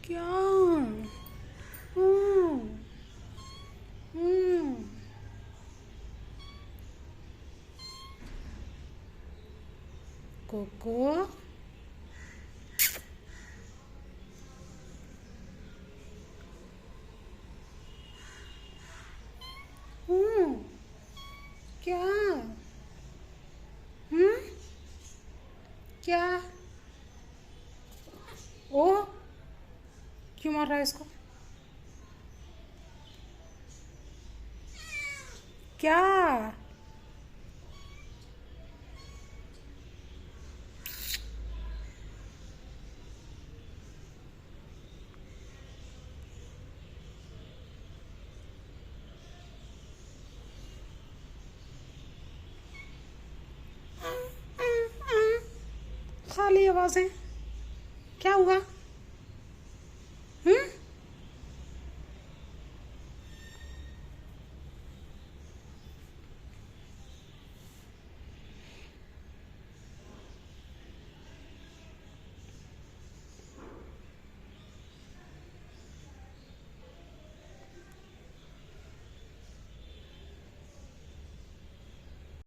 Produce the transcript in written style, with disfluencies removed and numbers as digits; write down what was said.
क्या? हम्म, हम्म, कोको। हम्म, क्या? हम्म, क्या? ओ, क्यों मार रहा है इसको? क्या? खाली आवाज़ें। क्या हुआ?